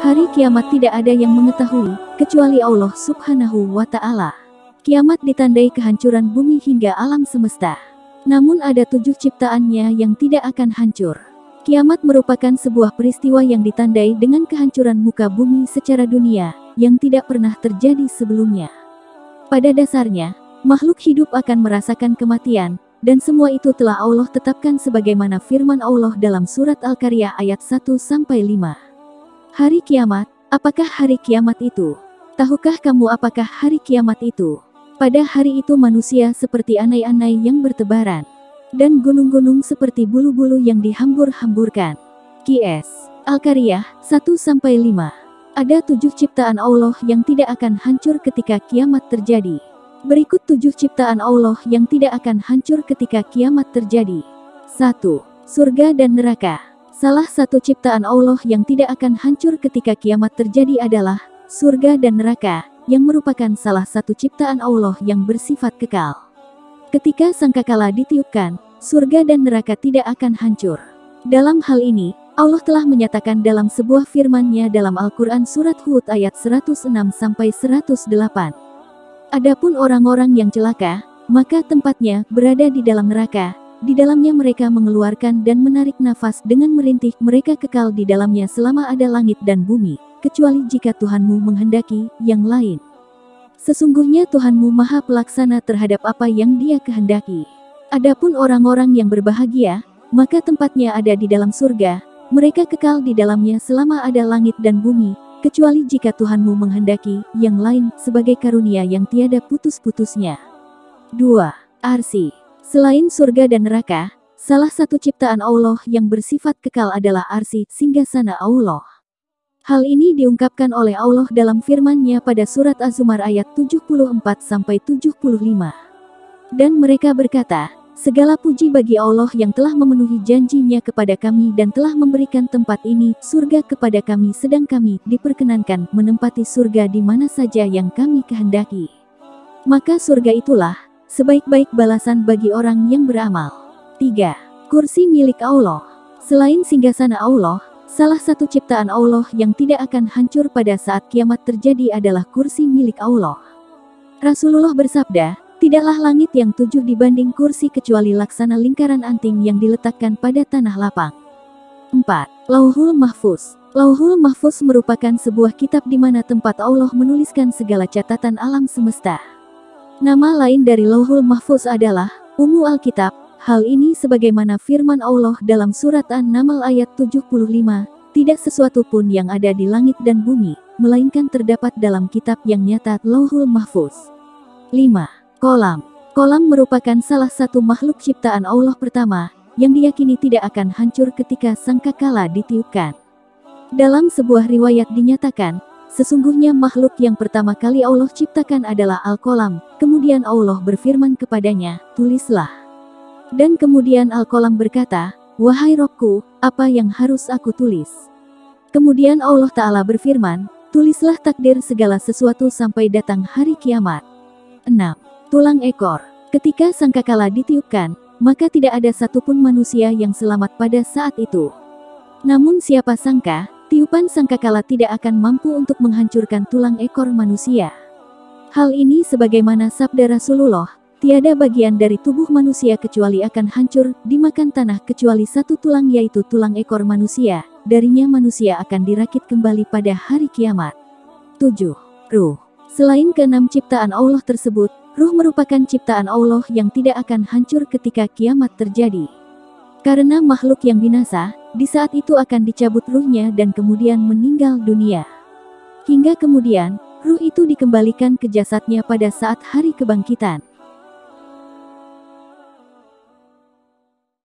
Hari kiamat tidak ada yang mengetahui, kecuali Allah Subhanahu wa Ta'ala. Kiamat ditandai kehancuran bumi hingga alam semesta. Namun ada 7 ciptaannya yang tidak akan hancur. Kiamat merupakan sebuah peristiwa yang ditandai dengan kehancuran muka bumi secara dunia, yang tidak pernah terjadi sebelumnya. Pada dasarnya, makhluk hidup akan merasakan kematian, dan semua itu telah Allah tetapkan sebagaimana firman Allah dalam surat Al-Qaryah ayat 1-5. Hari kiamat, apakah hari kiamat itu? Tahukah kamu apakah hari kiamat itu? Pada hari itu manusia seperti anai-anai yang bertebaran, dan gunung-gunung seperti bulu-bulu yang dihambur-hamburkan. Qs. Al-Qaryah 1-5. Ada 7 ciptaan Allah yang tidak akan hancur ketika kiamat terjadi. Berikut 7 ciptaan Allah yang tidak akan hancur ketika kiamat terjadi. 1. Surga dan neraka. Salah satu ciptaan Allah yang tidak akan hancur ketika kiamat terjadi adalah surga dan neraka, yang merupakan salah satu ciptaan Allah yang bersifat kekal. Ketika sangkakala ditiupkan, surga dan neraka tidak akan hancur. Dalam hal ini, Allah telah menyatakan dalam sebuah firman-Nya dalam Al-Quran Surat Hud ayat 106-108. Adapun orang-orang yang celaka, maka tempatnya berada di dalam neraka. Di dalamnya mereka mengeluarkan dan menarik nafas dengan merintih, mereka kekal di dalamnya selama ada langit dan bumi, kecuali jika Tuhanmu menghendaki yang lain. Sesungguhnya Tuhanmu Maha Pelaksana terhadap apa yang Dia kehendaki. Adapun orang-orang yang berbahagia, maka tempatnya ada di dalam surga, mereka kekal di dalamnya selama ada langit dan bumi, kecuali jika Tuhanmu menghendaki yang lain sebagai karunia yang tiada putus-putusnya. 2. Arsy. Selain surga dan neraka, salah satu ciptaan Allah yang bersifat kekal adalah arsy, singgasana Allah. Hal ini diungkapkan oleh Allah dalam firman-Nya pada surat Az-Zumar ayat 74-75. Dan mereka berkata, segala puji bagi Allah yang telah memenuhi janji-Nya kepada kami dan telah memberikan tempat ini, surga kepada kami sedang kami diperkenankan menempati surga di mana saja yang kami kehendaki. Maka surga itulah sebaik-baik balasan bagi orang yang beramal. 3. Kursi milik Allah. Selain singgasana Allah, salah satu ciptaan Allah yang tidak akan hancur pada saat kiamat terjadi adalah kursi milik Allah. Rasulullah bersabda, tidaklah langit yang 7 dibanding kursi kecuali laksana lingkaran anting yang diletakkan pada tanah lapang. 4. Lauhul Mahfuz. Lauhul Mahfuz merupakan sebuah kitab di mana tempat Allah menuliskan segala catatan alam semesta. Nama lain dari Lauhul Mahfuz adalah Ummu Alkitab. Hal ini sebagaimana firman Allah dalam surat An-Naml ayat 75, tidak sesuatu pun yang ada di langit dan bumi, melainkan terdapat dalam kitab yang nyata, Lauhul Mahfuz. 5. Kolam. Kolam merupakan salah satu makhluk ciptaan Allah pertama, yang diyakini tidak akan hancur ketika sangkakala ditiupkan. Dalam sebuah riwayat dinyatakan, sesungguhnya makhluk yang pertama kali Allah ciptakan adalah Al-Qalam, kemudian Allah berfirman kepadanya, tulislah. Dan kemudian Al-Qalam berkata, wahai Robku, apa yang harus aku tulis? Kemudian Allah Ta'ala berfirman, tulislah takdir segala sesuatu sampai datang hari kiamat. 6. Tulang ekor. Ketika sangkakala ditiupkan, maka tidak ada satupun manusia yang selamat pada saat itu. Namun siapa sangka, tiupan sangkakala tidak akan mampu untuk menghancurkan tulang ekor manusia. Hal ini sebagaimana sabda Rasulullah, tiada bagian dari tubuh manusia kecuali akan hancur, dimakan tanah kecuali satu tulang yaitu tulang ekor manusia, darinya manusia akan dirakit kembali pada hari kiamat. 7. Ruh. Selain ke-6 ciptaan Allah tersebut, ruh merupakan ciptaan Allah yang tidak akan hancur ketika kiamat terjadi. Karena makhluk yang binasa, di saat itu akan dicabut ruhnya dan kemudian meninggal dunia. Hingga kemudian, ruh itu dikembalikan ke jasadnya pada saat hari kebangkitan.